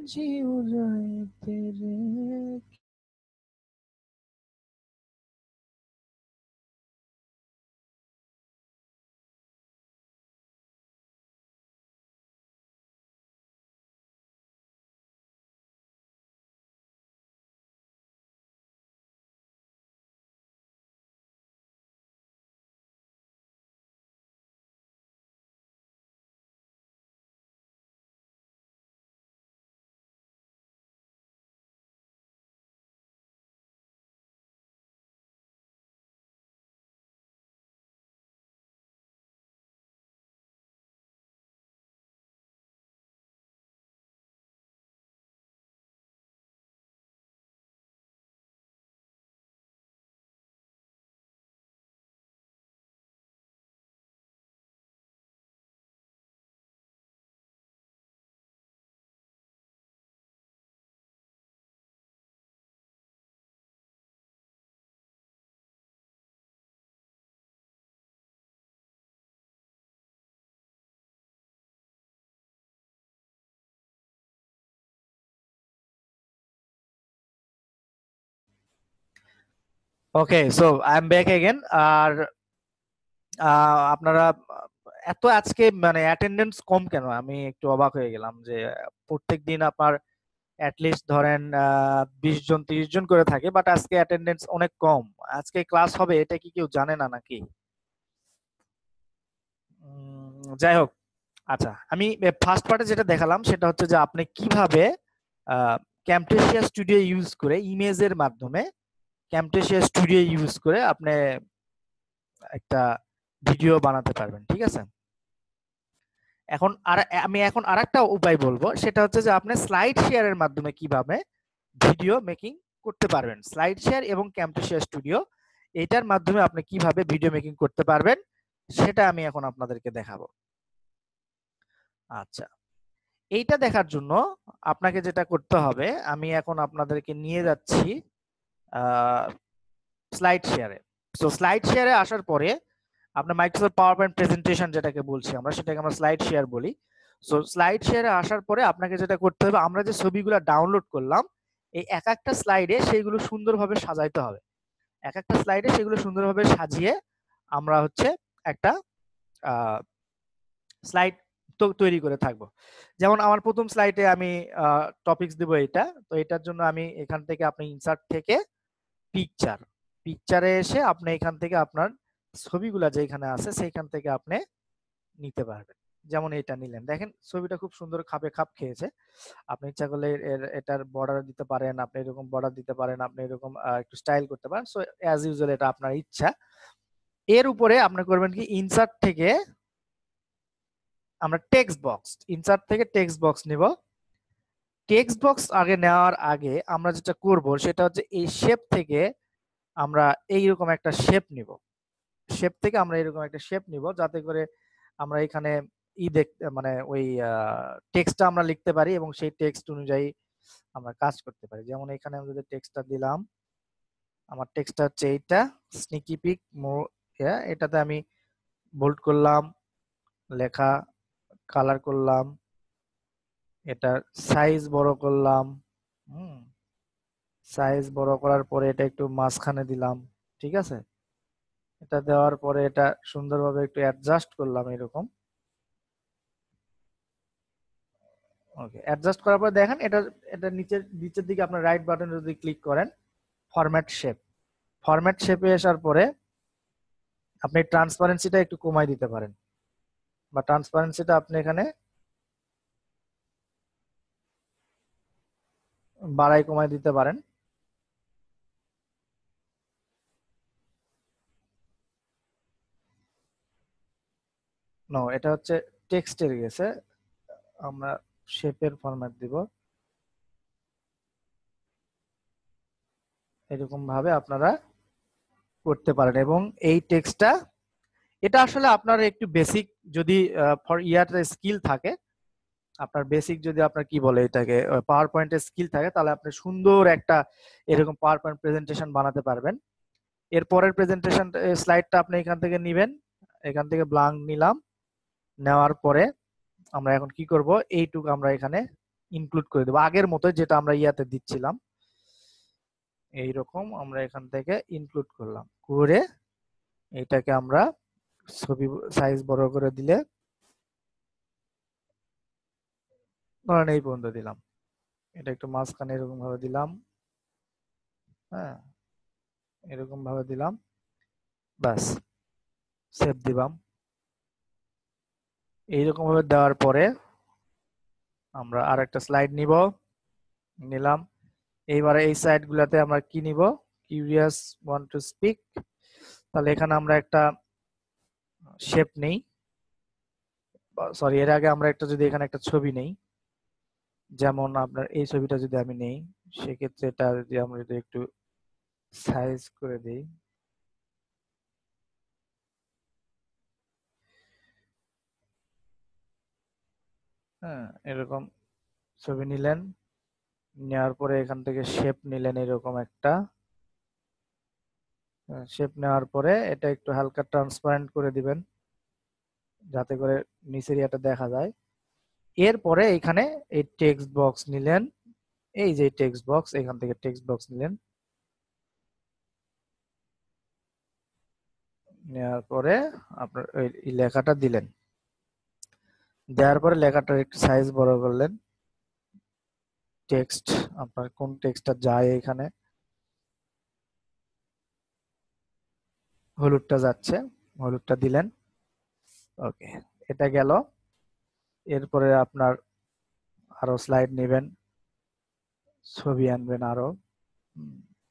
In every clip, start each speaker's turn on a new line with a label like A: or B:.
A: मुझे हो जाए तेरे okay so I am back again. আর আপনারা এত আজকে মানে অ্যাটেন্ডেন্স কম কেন? আমি একটু অবাক হয়ে গেলাম যে প্রত্যেকদিন আপনার অ্যাটলিস্ট ধরেন 20 জন 30 জন করে থাকে, বাট আজকে অ্যাটেন্ডেন্স অনেক কম। আজকে ক্লাস হবে এটা কি কেউ জানে না নাকি? যাই হোক, আচ্ছা আমি ফার্স্ট পার্টে যেটা দেখালাম সেটা হচ্ছে যে আপনি কিভাবে ক্যামটেসিয়া স্টুডিও ইউজ করে ইমেজের মাধ্যমে ক্যামটেসিয়া স্টুডিও ইউজ করে আপনি একটা ভিডিও বানাতে পারবেন, ঠিক আছে? আমি এখন আরেকটা উপায় বলবো, সেটা হচ্ছে যে আপনি স্লাইড শেয়ারের মাধ্যমে কিভাবে ভিডিও মেকিং করতে পারবেন। স্লাইড শেয়ার এবং ক্যামটেসিয়া স্টুডিও এটার মাধ্যমে আপনি কিভাবে ভিডিও মেকিং করতে পারবেন সেটা আমি এখন আপনাদেরকে দেখাবো। আচ্ছা, এইটা দেখার জন্য আপনাকে যেটা করতে হবে, আমি এখন আপনাদেরকে নিয়ে যাচ্ছি স্লাইড শেয়ারে। সো স্লাইড শেয়ারে আসার পরে আপনার মাইক্রোসফট পাওয়ার পয়েন্ট প্রেজেন্টেশন যেটাকে বলছি আমরা, সেটাকে আমরা স্লাইড শেয়ার বলি। সো স্লাইড শেয়ারে আসার পরে আপনাকে যেটা করতে হবে, আমরা যে ছবিগুলো ডাউনলোড করলাম এই এক একটা স্লাইডে সেইগুলো সুন্দরভাবে সাজাইতে হবে। এক একটা স্লাইডে সেগুলো সুন্দরভাবে সাজিয়ে আমরা হচ্ছে একটা স্লাইড তৈরি করে থাকবো। যেমন আমার প্রথম স্লাইডে আমি টপিকস দিব এটা, তো এটার জন্য আমি এখান থেকে আপনি ইনসার্ট থেকে পিকচার, পিকচারে এসে আপনি এখান থেকে আপনার ছবিগুলা যেখানে আছে সেইখান থেকে আপনি নিতে পারবেন। যেমন এটা নিলেন, দেখেন ছবিটা খুব সুন্দর খাপে খাপ খেয়েছে। আপনি ইচ্ছা করলে এটার বর্ডার দিতে পারেন, আপনি এরকম বর্ডার দিতে পারেন, আপনি এরকম একটু স্টাইল করতে পারেন। সো অ্যাজ ইউজুয়াল এটা আপনার ইচ্ছা। এর উপরে আপনি করবেন কি, ইনসার্ট থেকে আমরা টেক্সট বক্স, ইনসার্ট থেকে টেক্সট বক্স নিব। টেক্সট বক্স আগে নেওয়ার আগে আমরা যেটা করব সেটা হচ্ছে এই শেপ থেকে আমরা এইরকম একটা শেপ নিব। শেপ থেকে আমরা এরকম একটা শেপ নিব যাতে করে আমরা এখানে দেখতে মানে ওই টেক্সটটা আমরা লিখতে পারি এবং সেই টেক্সট অনুযায়ী আমরা কাজ করতে পারি। যেমন এখানে আমি যদি টেক্সটটা দিলাম, আমার টেক্সটটা হচ্ছে এইটা, স্নিকি পিক এটাতে আমি বোল্ড করলাম, লেখা কালার করলাম, এটার সাইজ বড় করলাম। হুম, সাইজ বড় করার পরে এটা একটু মাঝখানে দিলাম, ঠিক আছে? এটা দেওয়ার পরে এটা সুন্দরভাবে একটু অ্যাডজাস্ট করলাম এরকম। ওকে, অ্যাডজাস্ট করার পর দেখেন এটা এটা নিচের দিকে আপনার রাইট বাটন যদি ক্লিক করেন, ফরম্যাট শেপ, ফরম্যাট শেপে আসার পরে আপনি ট্রান্সপারেন্সিটা একটু কমাই দিতে পারেন, বা ট্রান্সপারেন্সিটা আপনি এখানে বাড়াই কমাই দিতে পারেন। নো, এটা হচ্ছে টেক্সটের গেছে, আমরা শেপের ফরম্যাট দিব। এরকম ভাবে আপনারা করতে পারেন। এবং এই টেক্সটটা, এটা আসলে আপনার একটু বেসিক যদি ফর ইয়ার স্কিল থাকে, আপনার বেসিক যদি আপনার কি বলে এটাকে পাওয়ার পয়েন্টের স্কিল থাকে, তাহলে আপনি সুন্দর একটা এরকম পাওয়ার পয়েন্ট প্রেজেন্টেশন বানাতে পারবেন। এর পরের প্রেজেন্টেশন স্লাইডটা আপনি এখান থেকে নেবেন, এখান থেকে ব্ল্যাঙ্ক নিলাম, নেওয়ার পরে আমরা এখন কি করব, এইটুকু আমরা এখানে ইনক্লুড করে দেবো আগের মতো যেটা আমরা ইয়াতে দিচ্ছিলাম। এইরকম আমরা এখান থেকে ইনক্লুড করলাম, করে এটাকে আমরা ছবি সাইজ বড় করে দিলে ধরেন এই পর্যন্ত দিলাম, এটা একটু মাঝখানে এরকম ভাবে দিলাম, হ্যাঁ এরকম ভাবে দিলাম, ব্যাস সেভ দিলাম। এইরকম ভাবে দেওয়ার পরে আমরা আর একটা স্লাইড নিলাম। এইবারে এই সাইড গুলাতে আমরা কি নিব, কিউরিয়াস ওয়ান্ট টু স্পিক, তাহলে এখানে আমরা একটা শেপ নেই, সরি এর আগে আমরা একটা যদি এখানে একটা ছবি নেই, যেমন আপনার এই ছবিটা যদি আমি নেই, সেক্ষেত্রে এটা যদি আমরা যদি একটু সাইজ করে দিই, হ্যাঁ এরকম ছবি নিলেন, নেওয়ার পরে এখান থেকে শেপ নিলেন এরকম একটা শেপ, নেওয়ার পরে এটা একটু হালকা ট্রান্সপারেন্ট করে দিবেন যাতে করে নিচের এটা দেখা যায়। এরপরে এখানে এই টেক্সট বক্স নিলেন, এই যে টেক্সট বক্স, এখান থেকে টেক্সট বক্স নিলেন, নেওয়ার পরে আপনার এই লেখাটা দিলেন, দেওয়ার পরে লেখাটার একটু সাইজ বড় করলেন, টেক্সট আপনার কোন টেক্সটটা যায়, এখানে হলুদটা যাচ্ছে, হলুদটা দিলেন, ওকে এটা গেল। এরপরে আপনার আরো স্লাইড নেবেন, ছবি আনবেন আরো,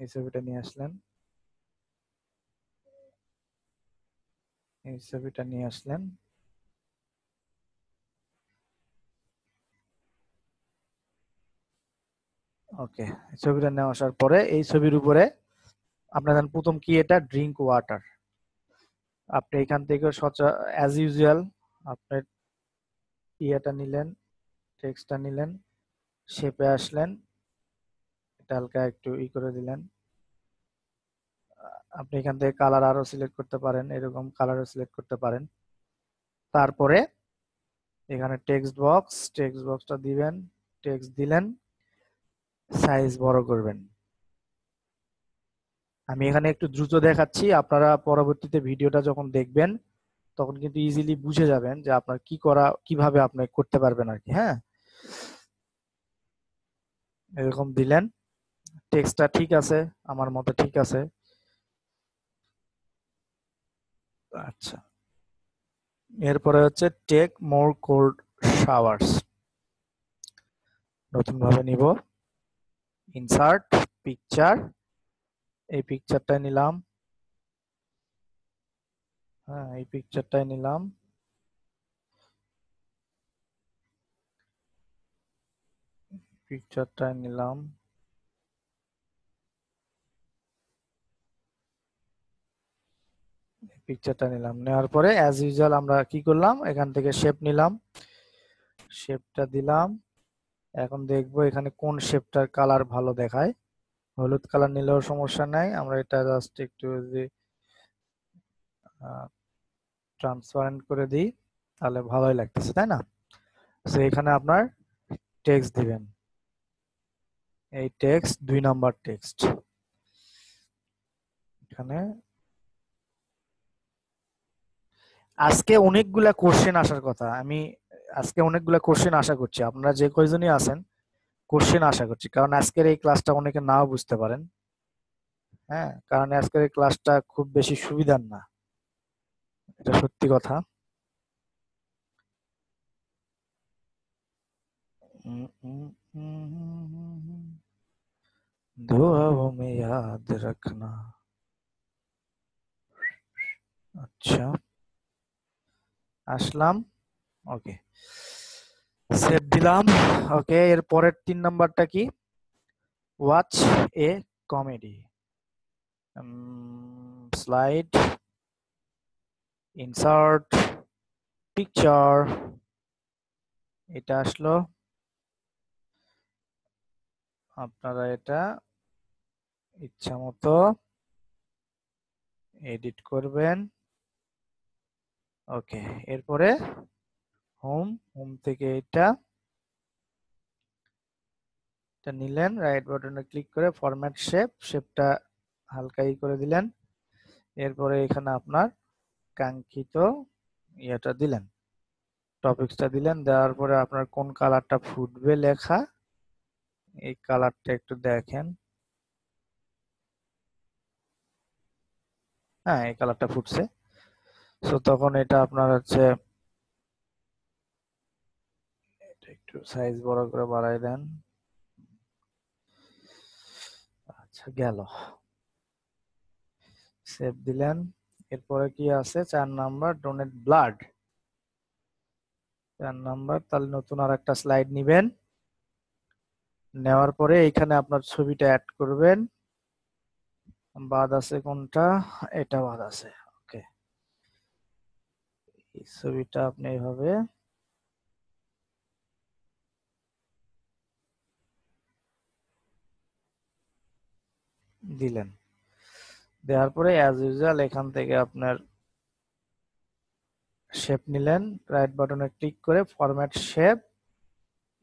A: এই ছবিটা নিয়ে আসলেন, এই ছবিটা নিয়ে আসলেন, ওকে ছবিটা নিয়ে আসার পরে এই ছবির উপরে আপনার প্রথম কি, এটা ড্রিঙ্ক ওয়াটার, আপনি এখান থেকে অ্যাজ ইউজুয়াল আপনার ইয়েটা নিলেন, টেক্সটটা নিলেন, শেপে আসলেন, এটা হালকা একটু ই করে দিলেন, আপনি এখান থেকে কালার আরো সিলেক্ট করতে পারেন, এরকম কালারও সিলেক্ট করতে পারেন। তারপরে এখানে টেক্সট বক্সটা দিবেন, টেক্সট দিলেন, সাইজ বড় করবেন। আমি এখানে একটু দ্রুত দেখাচ্ছি, আপনারা পরবর্তীতে ভিডিওটা যখন দেখবেন তখন কিন্তু ইজিলি বুঝে যাবেন যে আপনার কি করা, কিভাবে আপনি করতে পারবেন আর কি। হ্যাঁ এরকম দিলেন, টেক্সটটা ঠিক আছে, আমার মতে ঠিক আছে। আচ্ছা এরপরে হচ্ছে টেক মোর কোল্ড শাওয়ার্স, নতুন ভাবে নিব, ইনসার্ট পিকচার, এই পিকচারটা নিলাম, হ্যাঁ এই পিকচারটাই নিলাম, পিকচারটা নিলাম, পিকচারটা নিলাম, নেওয়ার পরে অ্যাজ ইউজুয়াল আমরা কি করলাম, এখান থেকে শেপ নিলাম, শেপটা দিলাম। এখন দেখবো এখানে কোন শেপটার কালার ভালো দেখায়, হলুদ কালার নিলেও সমস্যা নাই, আমরা এটা জাস্ট একটু যদি ট্রান্সপারেন্ট করে দিই তাহলে ভালোই লাগতেছে, তাই না? তো এখানে আপনার টেক্সট দিবেন, এই টেক্সট 2 নাম্বার টেক্সট, এখানে আজকে অনেকগুলা কোশ্চেন আসার কথা, আমি আজকে অনেকগুলা কোশ্চেন আশা করছি, আপনারা যে কয়জনই আছেন কোশ্চেন আশা করছি, কারণ আজকের এই ক্লাসটা অনেকে নাও বুঝতে পারেন। হ্যাঁ কারণ আজকের এই ক্লাসটা খুব বেশি সুবিধার না, এটা সত্যি কথা। दुआओं में याद रखना। আচ্ছা আসলাম, ওকে সেভ দিলাম, ওকে এর পরের 3 নাম্বারটা কি, ওয়াচ এ কমেডি, স্লাইড, ইনসার্ট পিকচার, এটা আসলো। আপনারা এটা ইচ্ছা মতো এডিট করবেন। ওকে, এরপরে হোম থেকে এটা নিলেন, রাইট বাটনে ক্লিক করে ফরম্যাট শেপটা হালকাই করে দিলেন। এরপরে এখানে আপনার কাঙ্ক্ষিত ইয়েটা দিলেন, টপিকসটা দিলেন। দেওয়ার পরে আপনার কোন কালারটা ফুটবে লেখা, এই কালারটা একটু দেখেন। হ্যাঁ, এই কালারটা ফুটছে। সো তখন এটা আপনার হচ্ছে এটা একটু সাইজ বড় করে বাড়াই দেন। আচ্ছা, গেল, সেভ দিলেন। এরপরে কি আছে 4 নাম্বার, ডোনেট ব্লাড। 4 নাম্বার, তাহলে নতুন আর একটা স্লাইড নিবেন। নেওয়ার পরে এইখানে আপনার ছবিটা অ্যাড করবেন। বাদ আছে কোনটা, এটা বাদ আছে। ওকে, এই ছবিটা আপনি এইভাবে দিলেন। দেওয়ার পরে অ্যাজ ইউজুয়াল এখান থেকে আপনার শেপ নিলেন, রাইট বাটনে ক্লিক করে ফরম্যাট শেপ,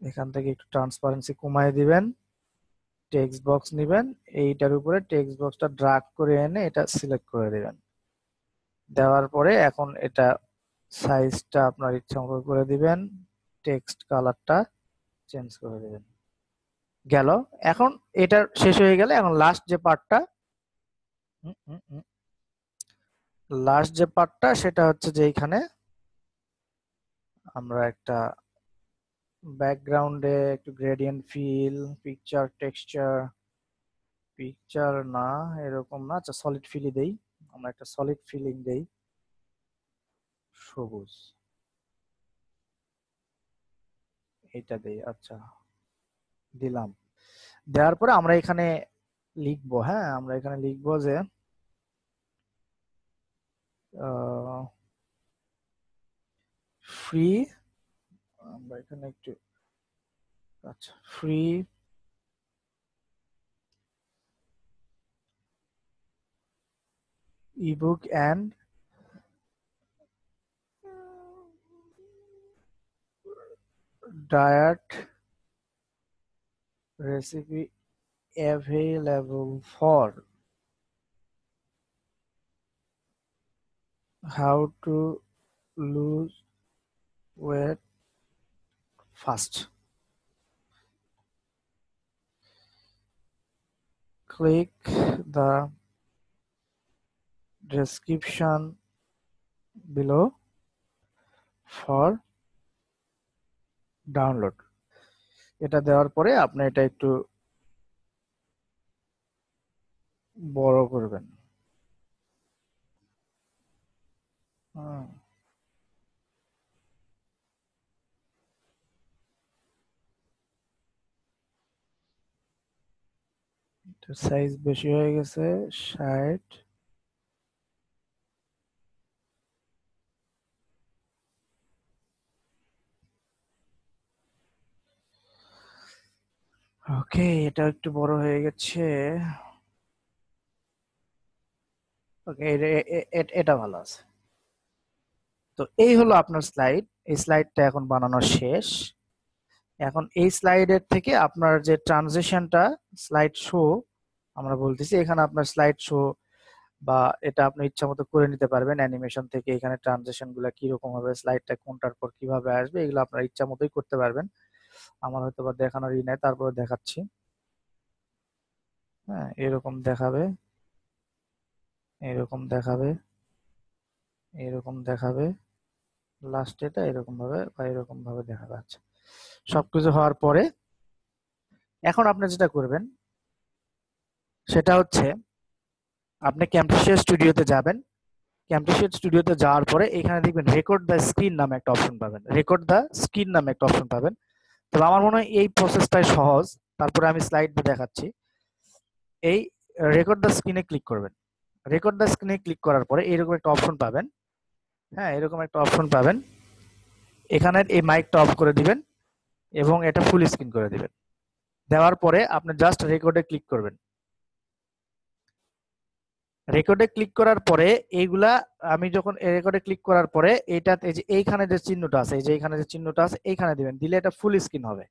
A: এখান থেকে একটু ট্রান্সপারেন্সি কমায় দিবেন। টেক্সট বক্স নেবেন, এইটার উপরে টেক্সট বক্সটা ড্রাগ করে এনে এটা সিলেক্ট করে দিবেন। দেওয়ার পরে এখন এটা সাইজটা আপনার ইচ্ছা মতো করে দিবেন, টেক্সট কালারটা চেঞ্জ করে দিবেন। গেল। এখন এটা শেষ হয়ে গেলে এখন লাস্ট যে পার্টটা সেটা হচ্ছে যে এইখানে আমরা একটা ব্যাকগ্রাউন্ডে একটু gradient fill, picture texture, picture না এরকম না, আচ্ছা সলিড ফিলই দেই, আমরা একটা সলিড ফিলিং দেই, সবুজ, এইটা দেই। আচ্ছা, দিলাম। দেওয়ার পরে আমরা এখানে লিখবো, হ্যাঁ আমরা এখানে লিখবো যে ফ্রি, আমরা এখানে একটু, আচ্ছা free ebook and diet recipe available for how to lose weight fast. Click the description below for download. এটা দেওয়ার পরে আপনি এটা একটু বড় করবেন। সাইজ বেশি হয়ে গেছে, 60। ওকে, এটা একটু বড় হয়ে গেছে। ওকে, এটা ভালো আছে। তো এই হলো আপনার স্লাইড। এই স্লাইডটা এখন বানানো শেষ। এখন এই স্লাইডের থেকে আপনার যে ট্রানজিশনটা স্লাইড শো আমরা বলতেছি, এখানে আপনার স্লাইড শো বা এটা আপনি ইচ্ছা মতো করে নিতে পারবেন অ্যানিমেশন থেকে। এখানে ট্রানজিশন গুলা কিরকম হবে, স্লাইডটা কোনটার পর কিভাবে আসবে, এগুলো আপনার ইচ্ছা মতোই করতে পারবেন। আমার হয়তো বা দেখানোর ই নাই, তারপরে দেখাচ্ছি। হ্যাঁ, এরকম দেখাবে, এরকম দেখাবে, এরকম দেখাবে, লাস্ট এটা এরকম ভাবে বা এরকম ভাবে দেখাবে। আচ্ছা, সবকিছু হওয়ার পরে এখন আপনি যেটা করবেন সেটা হচ্ছে আপনি ক্যামটেসিয়া স্টুডিওতে যাবেন। ক্যামটেসিয়া স্টুডিওতে যাওয়ার পরে এখানে দেখবেন রেকর্ড দ্য স্ক্রিন নামে একটা অপশন পাবেন, রেকর্ড দ্য স্ক্রিন নামে একটা অপশন পাবেন। তবে আমার মনে হয় এই প্রসেসটাই সহজ, তারপরে আমি স্লাইড দেখাচ্ছি। এই রেকর্ড দ্য স্ক্রিনে ক্লিক করবেন। রেকর্ড দ্য স্ক্রিনে ক্লিক করার পরে এরকম একটা অপশন পাবেন। হ্যাঁ, এরকম একটা অপশন পাবেন। এখানে এই মাইকটা অফ করে দিবেন এবং এটা ফুল স্ক্রিন করে দিবেন। দেওয়ার পরে আপনি জাস্ট রেকর্ডে ক্লিক করবেন। রেকর্ডে ক্লিক করার পরে এইগুলা আমি যখন রেকর্ডে ক্লিক করার পরে এটা এই যে এইখানে যে চিহ্নটা আছে, এই যে এইখানে যে চিহ্নটা আছে এইখানে দিবেন, দিলে এটা ফুল স্ক্রিন হবে।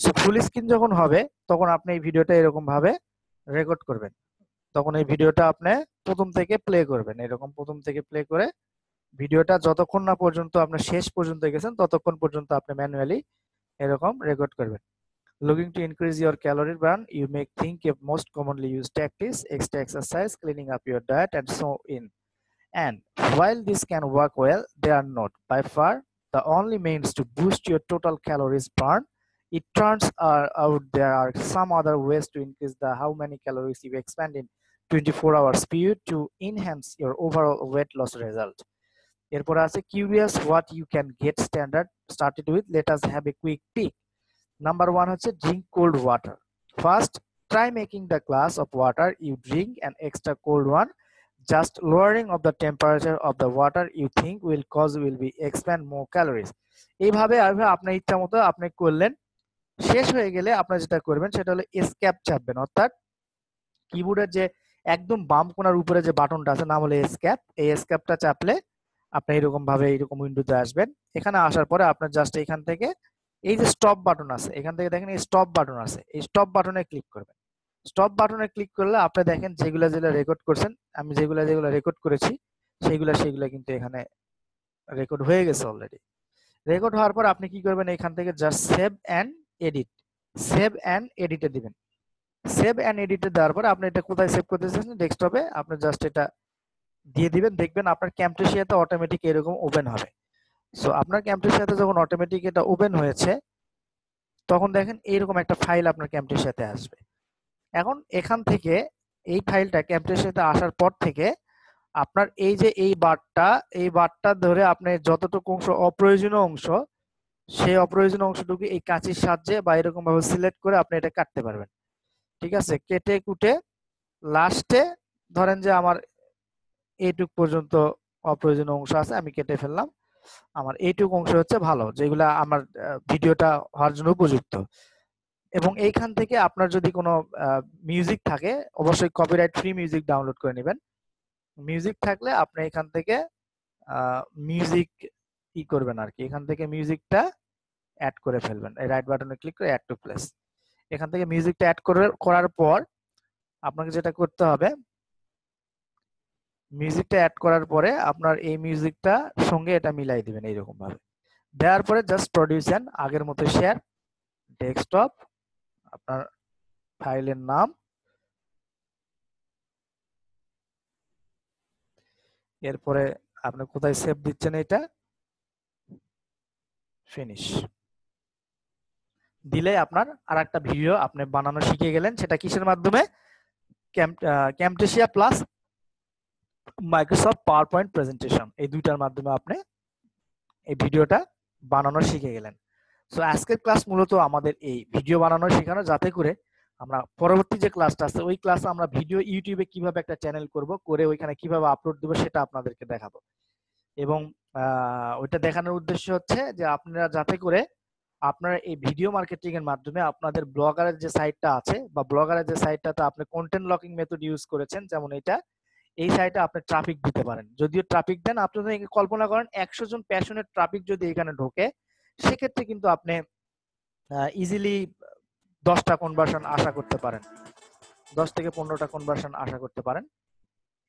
A: সো ফুল স্ক্রিন যখন হবে তখন আপনি এই ভিডিওটা এরকম ভাবে রেকর্ড করবেন। তখন এই ভিডিওটা আপনি প্রথম থেকে প্লে করবেন, এরকম প্রথম থেকে প্লে করে ভিডিওটা যতক্ষণ না পর্যন্ত আপনি শেষ পর্যন্ত গেছেন ততক্ষণ পর্যন্ত আপনি ম্যানুয়ালি এরকম রেকর্ড করবেন। Looking to increase your calorie burn, you may think of most commonly used tactics, extra exercise, cleaning up your diet, and so in. And while this can work well, they are not by far the only means to boost your total calories burn. It turns out there are some other ways to increase the how many calories you expend in 24 hours period to enhance your overall weight loss result. এরপর আছে curious what you can get started with. Let us have a quick peek. Number one হচ্ছে drink cold water. First, try making the glass of water you drink an extra cold one. Just lowering of the temperature of the water you think will be expend more calories. এইভাবে আপনার ইচ্ছা মতো আপনি করলেন। শেষ হয়ে গেলে আপনি যেটা করবেন সেটা হলো এসকেপ চাপবেন, অর্থাৎ কিবোর্ডের যে একদম বাম কোণার উপরে যে বাটনটা আছে নাম হলো এসকেপ, এই এসকেপটা চাপলে আপনি এরকম ভাবে এরকম উইন্ডোতে আসবেন। এখানে আসার পরে আপনার জাস্ট এখান থেকে এই যে স্টপ বাটন আছে, এখান থেকে দেখেন এই স্টপ বাটন আছে, এই স্টপ বাটনে ক্লিক করবেন। স্টপ বাটনে ক্লিক করলে আপনি দেখেন যেগুলা রেকর্ড করছেন, আমি যেগুলা রেকর্ড করেছি সেগুলা কিন্তু এখানে রেকর্ড হয়ে গেছে অলরেডি। রেকর্ড হওয়ার পর আপনি কি করবেন, এখান থেকে just save and edit, save and এডিটে দিবেন। সেভ অ্যান্ড এডিটে দেওয়ার পর আপনি এটা কোথায় সেভ করতে চাচ্ছেন, ডেস্কটপে, আপনি জাস্ট এটা দিয়ে দিবেন। দেখবেন আপনার ক্যামটেশিয়াতে অটোমেটিক এরকম ওপেন হবে। সো আপনার ক্যামটেশিয়াতে যখন অটোমেটিক এটা ওপেন হয়েছে তখন দেখেন এইরকম একটা ফাইল আপনার ক্যামটেশিয়াতে আসবে। এখন এখান থেকে এই ফাইলটা ক্যামটেশিয়াতে আসার পর থেকে আপনার এই যে এই বারটা ধরে আপনি যতটুকু অংশ অপ্রয়োজনীয় অংশ, সেই অপ্রয়োজনীয় অংশটুকু এই কাঁচির সাহায্যে বা এরকম ভাবে সিলেক্ট করে আপনি এটা কাটতে পারবেন। ঠিক আছে, কেটে কুটে লাস্টে ধরেন যে আমার এইটুক পর্যন্ত অপ্রয়োজনীয় অংশ আছে, আমি কেটে ফেললাম। আমার এইটুক অংশ হচ্ছে ভালো, যেগুলা আমার ভিডিওটা হওয়ার জন্য উপযুক্ত। এবং এইখান থেকে আপনার যদি কোনো মিউজিক থাকে অবশ্যই কপিরাইট ফ্রি মিউজিক ডাউনলোড করে নেবেন। মিউজিক থাকলে আপনি এখান থেকে মিউজিক করবেন আর কি, এখান থেকে মিউজিকটা অ্যাড করে ফেলবেন। এই রাইট বাটনে ক্লিক করে অ্যাড টু প্লেস, এখান থেকে মিউজিকটা অ্যাড করার পর আপনাকে যেটা করতে হবে, মিউজিকটা অ্যাড করার পরে আপনার এই মিউজিকটা সঙ্গে এটা মিলাই দিবেন এইরকম ভাবে। দেওয়ার পরে জাস্ট প্রডিউস এন্ড আগের মতো শেয়ার, ডেস্কটপ, আপনার ফাইলের নাম, এরপরে আপনি কোথায় সেভ দিচ্ছেন এটা ফিনিশ দিলে আপনার আরেকটা ভিডিও আপনি বানানো শিখে গেলেন। সেটা কিসের মাধ্যমে, Camtasia plus Microsoft PowerPoint presentation, এই দুইটার মাধ্যমে আপনি এই ভিডিওটা বানানো শিখে গেলেন। সো আজকের ক্লাস মূলত আমাদের এই ভিডিও বানানো শেখানো, যাতে করে আমরা পরবর্তী যে ক্লাসটা আছে ওই ক্লাসে আমরা ভিডিও ইউটিউবে কিভাবে একটা চ্যানেল করব, করে ওইখানে কিভাবে আপলোড দেব সেটা আপনাদেরকে দেখাবো। এবং ওইটা দেখানোর উদ্দেশ্য হচ্ছে যে আপনারা যাতে করে আপনারা এই ভিডিও মার্কেটিং এর মাধ্যমে আপনাদের ব্লগারের যে সাইটটা আছে বা ব্লগারের যে সাইটটাতে আপনি কন্টেন্ট লকিং মেথড ইউজ করেছেন, যেমন এটা, এই সাইটে আপনি ট্রাফিক দিতে পারেন। যদিও ট্রাফিক দেন, আপনি যদি কল্পনা করেন 100 জন প্যাশনেট ট্রাফিক যদি এখানে ঢোকে, সেক্ষেত্রে কিন্তু আপনি ইজিলি 10টা কনভার্সন আশা করতে পারেন, 10 থেকে 15টা কনভার্সন আশা করতে পারেন।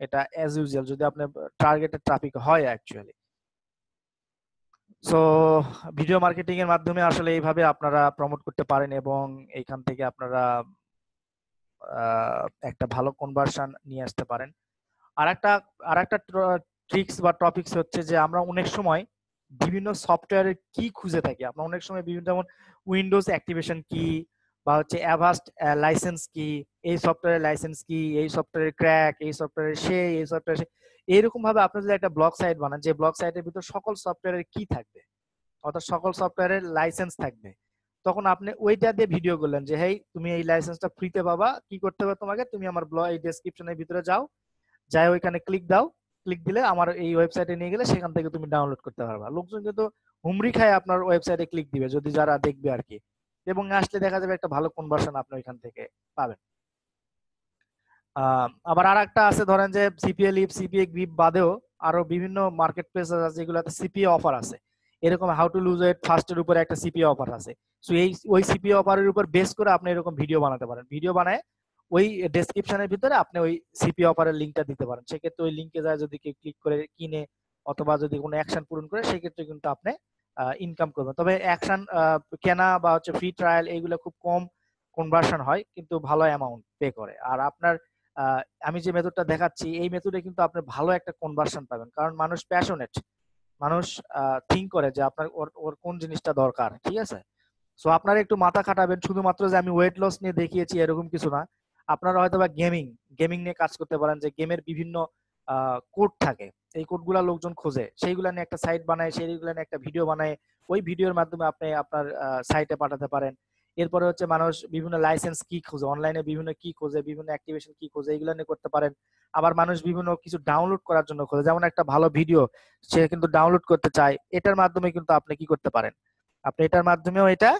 A: এটা অ্যাজ ইউজুয়াল যদি আপনার টার্গেটেড ট্রাফিক হয় অ্যাকচুয়ালি। সো ভিডিও মার্কেটিং এর মাধ্যমে আসলে এইভাবে আপনারা প্রমোট করতে পারেন এবং এইখান থেকে আপনারা একটা ভালো কনভার্সন নিয়ে আসতে পারেন। আরেকটা ট্রিক্স বা টপিকস হচ্ছে যে আমরা অনেক সময় বিভিন্ন সফটওয়্যারের কি খুঁজে থাকি। আমরা অনেক সময় বিভিন্ন, যেমন উইন্ডোজ অ্যাক্টিভেশন কি বা হচ্ছে অ্যাভাস্ট লাইসেন্স কি, এই সফটওয়্যারের লাইসেন্স কি, এই সফটওয়্যারের ক্র্যাক, এই সফটওয়্যারের এই সফটওয়্যার, এইরকম ভাবে আপনি যদি একটা ব্লগ সাইট বানান, যে ব্লগ সাইটের ভিতর সকল সফটওয়্যারের কি থাকবে, অর্থাৎ সকল সফটওয়্যারের লাইসেন্স থাকবে, তখন আপনি ওইটা দিয়ে ভিডিও করলেন যে হেই তুমি এই লাইসেন্সটা ফ্রিতে পাবা, কি করতে হবে তোমাকে, তুমি আমার ব্লগ এই ডেসক্রিপশনের ভিতরে যাও, যাই ওইখানে ক্লিক দাও, ক্লিক দিলে আমার এই ওয়েবসাইটে নিয়ে গেলে সেখান থেকে তুমি ডাউনলোড করতে পারবা। লোকজন কিন্তু হুমড়ি খায় আপনার ওয়েবসাইটে ক্লিক দিবে যদি যারা দেখবে আর কি, এবং আসলে দেখা যাবে একটা ভালো কনভার্সন আপনি ওইখান থেকে পাবেন। আবার আর একটা আছে, ধরেন যে সিপিএ লিভ, সিপিএ গ্রিপ বাদেও আরো বিভিন্ন মার্কেট প্লেস আছে যেগুলোতে সিপিএ অফার আছে। এরকম how to lose weight fast এর উপরে একটা সিপিএ অফার আছে। সো এই ওই সিপিএ অফারের উপর বেস করে আপনি এরকম ভিডিও বানাতে পারেন। ভিডিও বানায় ওই ডেসক্রিপশনের ভিতরে আপনি ওই সিপিএ অফারের লিঙ্কটা দিতে পারেন। সেক্ষেত্রে ওই লিঙ্কে যায় যদি কেউ ক্লিক করে কিনে অথবা যদি কোনো অ্যাকশন পূরণ করে, সেক্ষেত্রে কিন্তু আপনি ইনকাম করবেন। তবে অ্যাকশন কেনা বা হচ্ছে ফ্রি ট্রায়াল এইগুলো খুব কম কনভার্সন হয়, কিন্তু ভালো অ্যামাউন্ট পে করে। আর আপনার আমি যে মেথডটা দেখাচ্ছি এই মেথডে কিন্তু আপনি ভালো একটা কনভার্সন পাবেন, কারণ মানুষ প্যাশনেট, মানুষ থিঙ্ক করে যে আপনার ওর ওর কোন জিনিসটা দরকার, ঠিক আছে। সো আপনারা একটু মাথা খাটাবেন, শুধুমাত্র যে আমি ওয়েট লস নিয়ে দেখিয়েছি এরকম কিছু না। আপনারা হয়তো বা গেমিং গেমিং নিয়ে কাজ করতে পারেন, যে গেমের বিভিন্ন কোড থাকে, এই কোডগুলা লোকজন খোঁজে, সেইগুলা নিয়ে একটা সাইট বানায়, সেইগুলা নিয়ে একটা ভিডিও বানায়, ওই ভিডিওর মাধ্যমে আপনি আপনার সাইটে পাঠাতে পারেন। এরপরে হচ্ছে মানুষ বিভিন্ন লাইসেন্স কি খোঁজে, অনলাইনে বিভিন্ন কি খোঁজে, বিভিন্ন অ্যাক্টিভেশন কি খোঁজে, এগুলো নিয়ে করতে পারেন। আবার মানুষ বিভিন্ন কিছু ডাউনলোড করার জন্য খোঁজে, যেমন একটা ভালো ভিডিও সে কিন্তু ডাউনলোড করতে চায়, এটার মাধ্যমে কিন্তু আপনি কি করতে পারেন, আপনি এটার মাধ্যমেও এটা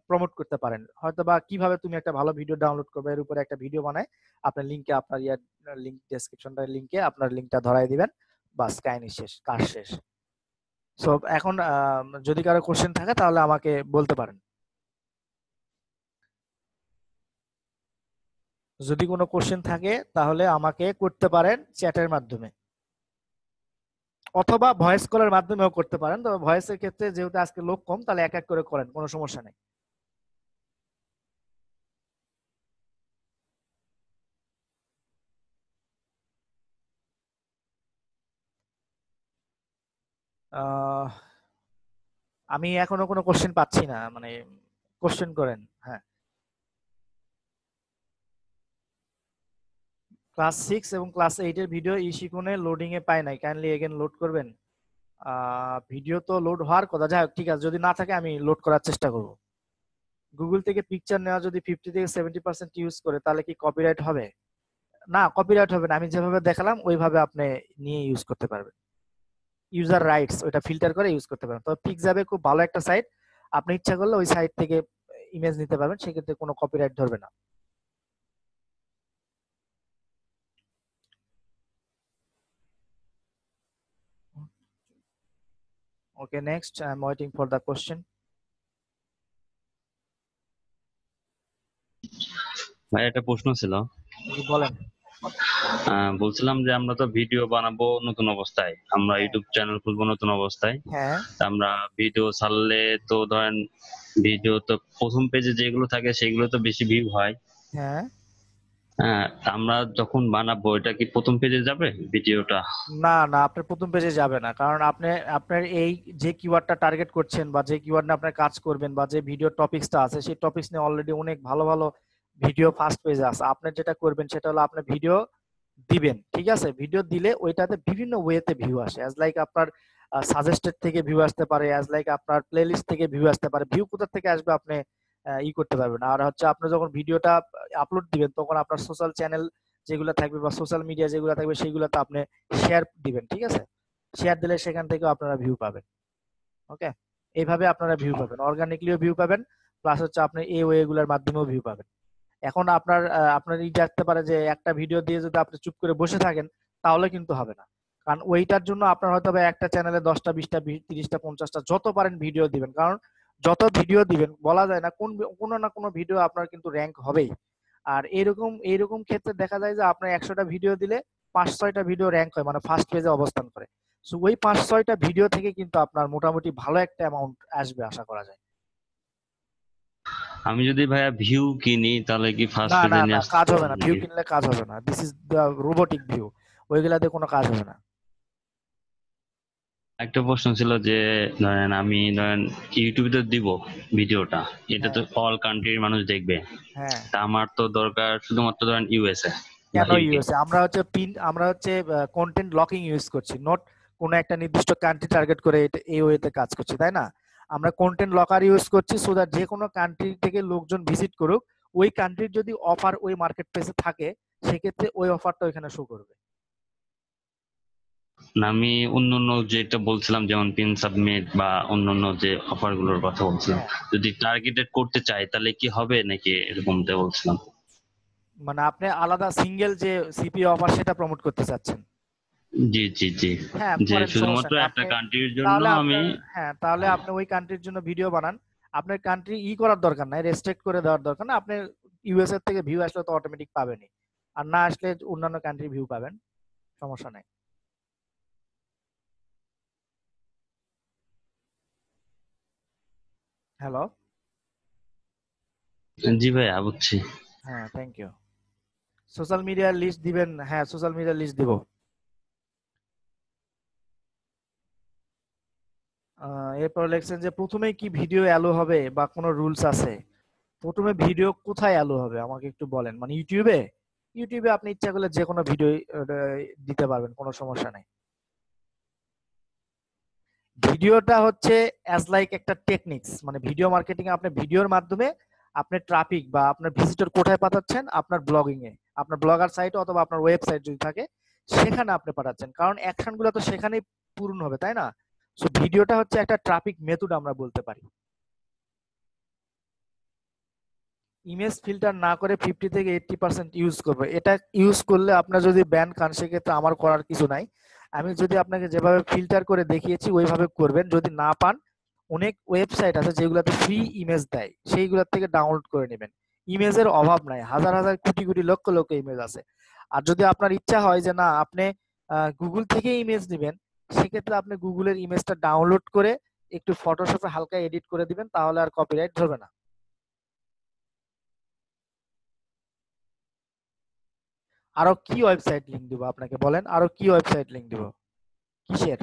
A: প্রমোট করতে পারেন। হয়তো বা কিভাবে তুমি একটা ভালো ভিডিও ডাউনলোড করবে এর উপরে একটা ভিডিও বানায় আপনার লিংকে, আপনার ইয়ার লিংক ডেসক্রিপশনটার লিংকে আপনার লিংকটা ধরাই দিবেন, বাস কাহিনী শেষ, কাজ শেষ। সো এখন যদি কারো কোশ্চেন থাকে তাহলে আমাকে বলতে পারেন। যদি কোনো কোশ্চেন থাকে তাহলে আমাকে করতে পারেন চ্যাটের মাধ্যমে, অথবা ভয়েস কলের মাধ্যমেও করতে পারেন। তবে ভয়েসের ক্ষেত্রে যেহেতু আজকে লোক কম, তাহলে এক এক করে করেন, কোনো সমস্যা নেই। আহ আমি এখনো কোনো কোশ্চেন পাচ্ছি না, মানে কোশ্চেন করেন। হ্যাঁ, ক্লাস 6 এবং ক্লাস 8 এর ভিডিও ই শিখনে লোডিং এ পাই নাই, কাইন্ডলি এগেন লোড করবেন। ভিডিও তো লোড হওয়ার কথা, যাই হোক ঠিক আছে, যদি না থাকে আমি লোড করার চেষ্টা করব। গুগল থেকে পিকচার নেওয়া যদি 50 থেকে 70% ইউজ করে তাহলে কি কপিরাইট হবে? না, কপিরাইট হবে না, আমি যেভাবে দেখালাম ওইভাবে আপনি নিয়ে ইউজ করতে পারবেন। ইউজার রাইটস ওটা ফিল্টার করে ইউজ করতে পারবেন। তবে পিক্সাবে খুব ভালো একটা সাইট, আপনি ইচ্ছা করলে ওই সাইট থেকে ইমেজ নিতে পারবেন, সেক্ষেত্রে কোনো কপিরাইট ধরবে না। Okay, next I am waiting for the question.
B: ভাই একটা প্রশ্ন ছিল।
A: জি বলেন।
B: বলছিলাম যে আমরা তো ভিডিও বানাবো নতুন অবস্থায়, আমরা
A: হ্যাঁ,
B: ইউটিউব চ্যানেল খুলবো নতুন অবস্থায়।
A: হ্যাঁ,
B: তা আমরা ভিডিও ছাড়লে তো ধরেন ভিডিও তো প্রথম পেজে যেগুলো থাকে সেগুলো তো বেশি ভিউ হয়।
A: হ্যাঁ।
B: হ্যাঁ, তা আমরা যখন বানাবো এটা কি প্রথম পেজে যাবে ভিডিওটা?
A: না না, আপনার প্রথম পেজে যাবে না, কারণ আপনি আপনার এই যে কিওয়ার্ডটা টার্গেট করছেন বা যে কিওয়ার্ড নিয়ে আপনার কাজ করবেন বা যে ভিডিও টপিকসটা আছে, সেই টপিকস নিয়ে অলরেডি অনেক ভালো ভালো ভিডিও ফার্স্ট পেজে আছে। আপনি যেটা করবেন সেটা হলো আপনি ভিডিও দিবেন, ঠিক আছে। ভিডিও দিলে ওইটাতে বিভিন্ন ওয়েতে ভিউ আসে, অ্যাজ লাইক আপনার সাজেস্টেড থেকে ভিউ আসতে পারে, অ্যাজ লাইক আপনার প্লেলিস্ট থেকে ভিউ আসতে পারে। ভিউ কোথা থেকে আসবে আপনি ই করতে পারবেন। আর হচ্ছে আপনি যখন ভিডিওটা আপলোড দিবেন তখন আপনার সোশ্যাল চ্যানেল যেগুলো থাকবে বা সোশ্যাল মিডিয়া যেগুলো থাকবে সেগুলোতে আপনি শেয়ার দিবেন, ঠিক আছে। শেয়ার দিলে সেখান থেকেও আপনারা ভিউ পাবেন। ওকে, এইভাবে আপনারা ভিউ পাবেন, অর্গানিকলিও ভিউ পাবেন, প্লাস হচ্ছে আপনি এই ওয়েগুলোর মাধ্যমেও ভিউ পাবেন। এখন আপনার ই দেখতে পারে যে একটা ভিডিও দিয়ে যদি আপনি চুপ করে বসে থাকেন তাহলে কিন্তু হবে না। কারণ ওইটার জন্য আপনার হয়তো বা একটা চ্যানেলে 10টা 20টা 30টা 50টা যত পারেন ভিডিও দিবেন, কারণ যত ভিডিও দিবেন বলা যায় না কোনো না কোনো ভিডিও আপনার কিন্তু র্যাঙ্ক হবেই। আর এরকম এইরকম ক্ষেত্রে দেখা যায় যে আপনার 100টা ভিডিও দিলে 5-6টা ভিডিও র্যাঙ্ক হয়, মানে ফার্স্ট পেজে অবস্থান করে। সো ওই 5-6টা ভিডিও থেকে কিন্তু আপনার মোটামুটি ভালো একটা অ্যামাউন্ট আসবে আশা করা যায়।
B: আমি যদি ভাইয়া ভিউ কিনি তাহলে কি ফার্স্ট
A: না না
B: পেজে
A: না,
B: নিয়ে আসতে
A: কাজ হবে
B: পারবো
A: না, ভিউ
B: নাকি?
A: কিনলে কাজ হবে না, this is the robotic view, ওইগুলাতে কোনো কাজ হবে না।
B: একটা প্রশ্ন ছিল যে ধরেন ইউটিউবে তো দিব ভিডিওটা, এটা তো
A: হ্যাঁ,
B: অল কান্ট্রির মানুষ দেখবে।
A: হ্যাঁ।
B: তা আমার তো দরকার শুধুমাত্র ধরেন ইউএসএ বা
A: কেন
B: ইউকে।
A: ইউএসএ? আমরা হচ্ছে কন্টেন্ট লকিং ইউজ করছি, নট কোন একটা নির্দিষ্ট কান্ট্রি টার্গেট করে এটা এই ওয়েতে কাজ করছি, তাই না? আমরা কন্টেন্ট লকার ইউজ করছি সো দ্যাট যে কোনো কান্ট্রি থেকে লোকজন ভিজিট করুক, ওই কান্ট্রির যদি অফার ওই মার্কেট প্লেসে থাকে সেক্ষেত্রে ওই অফারটা ওইখানে শো করবে।
B: না, আমি অন্যান্য যেটা বলছিলাম যেমন পিন সাবমিট বা অন্যান্য যে অফার গুলোর কথা বলছিলাম,
A: হ্যাঁ,
B: যদি টার্গেটেড করতে চাই তাহলে কি হবে নাকি এরকমটা বলছিলাম।
A: মানে আপনি আলাদা সিঙ্গেল যে সিপিও অফার সেটা প্রমোট করতে চাচ্ছেন।
B: জি জি জি।
A: হ্যাঁ,
B: যে
A: করেন, সমস্যা
B: শুধুমাত্র
A: নেই
B: একটা
A: আপনি।
B: কান্ট্রির জন্য
A: তাহলে
B: আমি।
A: আপনার, হ্যাঁ, তাহলে আপনি ওই কান্ট্রির জন্য ভিডিও বানান। আপনার কান্ট্রি করার দরকার নাই, রেস্ট্রিক্ট করে দেওয়ার দরকার না। আপনি ইউএস এর থেকে ভিউ আসলে তো অটোমেটিক পাবেনই, আর না আসলে অন্যান্য কান্ট্রি ভিউ পাবেন, সমস্যা নাই। হ্যালো।
B: জি ভাইয়া, বুঝছি।
A: হ্যাঁ, থ্যাংক ইউ। সোশ্যাল মিডিয়ার লিস্ট দিবেন? হ্যাঁ, সোশ্যাল মিডিয়ার লিস্ট দিব। এরপর লিখছেন যে প্রথমে কি ভিডিও অ্যালো হবে বা কোনো রুলস আছে? প্রথমে ভিডিও কোথায় অ্যালো হবে আমাকে একটু বলেন। মানে ইউটিউবে? ইউটিউবে আপনি ইচ্ছা করলে যে কোনো ভিডিও দিতে পারবেন, কোনো সমস্যা নাই। ভিডিওটা হচ্ছে অ্যাজ লাইক একটা টেকনিক্স, মানে ভিডিও মার্কেটিং এ আপনি ভিডিওর মাধ্যমে আপনি ট্রাফিক বা আপনার ভিজিটর কোথায় পাঠাচ্ছেন? আপনার ব্লগিং এ, আপনার ব্লগার সাইটে অথবা আপনার ওয়েবসাইট যদি থাকে সেখানে আপনি পাঠাচ্ছেন, কারণ অ্যাকশন গুলো তো সেখানেই পূরণ হবে, তাই না? সো ভিডিওটা হচ্ছে একটা ট্রাফিক মেথড আমরা বলতে পারি। ইমেজ ফিল্টার না করে 50 থেকে 80% ইউজ করবে। এটা ইউজ করলে আপনার যদি ব্যান খান সেক্ষেত্রে আমার করার কিছু নাই। আমি যদি আপনাকে যেভাবে ফিল্টার করে দেখিয়েছি ওইভাবে করবেন। যদি না পান, অনেক ওয়েবসাইট আছে যেগুলোতে ফ্রি ইমেজ দেয়, সেইগুলোর থেকে ডাউনলোড করে নেবেন। ইমেজের অভাব নাই, হাজার হাজার কোটি কোটি লক্ষ লক্ষ ইমেজ আছে। আর যদি আপনার ইচ্ছা হয় যে না আপনি গুগল থেকে ইমেজ নেবেন, সেক্ষেত্রে আপনি গুগলের ইমেজটা ডাউনলোড করে একটু ফটোশপে হালকা এডিট করে দিবেন, তাহলে আর কপিরাইট ধরবে না। আরো কি ওয়েবসাইট লিংক দিব আপনাকে বলেন, আরো কি ওয়েবসাইট লিংক দিব? কিসের?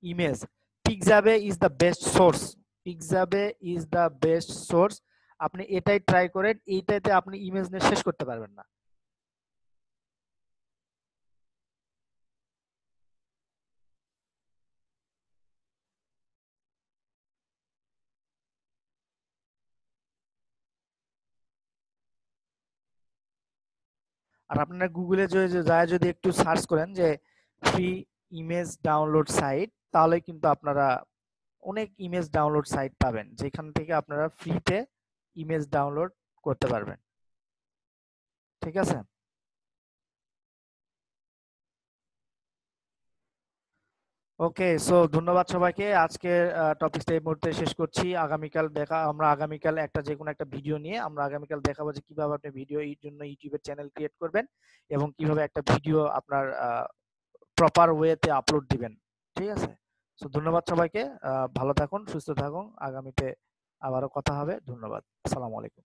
A: Image. পিক্সাবে is the best source. পিক্সাবে is the best source. আপনি এটাই ট্রাই করেন, এইটাতে আপনি ইমেজ নিয়ে শেষ করতে পারবেন না। আর আপনারা গুগলে যায় যদি একটু সার্চ করেন যে ফ্রি ইমেজ ডাউনলোড সাইট, তাহলে কিন্তু আপনারা অনেক ইমেজ ডাউনলোড সাইট পাবেন যেখান থেকে আপনারা ফ্রিতে ইমেজ ডাউনলোড করতে পারবেন। ঠিক আছে? ওকে, সো ধন্যবাদ সবাইকে। আজকের টপিকটা এই মুহূর্তে শেষ করছি। আগামীকাল একটা যে কোনো একটা ভিডিও নিয়ে আমরা আগামীকাল দেখাবো যে কিভাবে আপনি ভিডিও এর জন্য ইউটিউবের চ্যানেল ক্রিয়েট করবেন এবং কিভাবে একটা ভিডিও আপনার প্রপার ওয়েতে আপলোড দিবেন। ঠিক আছে? সো ধন্যবাদ সবাইকে। ভালো থাকুন, সুস্থ থাকুন। আগামীতে আবারও কথা হবে। ধন্যবাদ। আসসালামু আলাইকুম।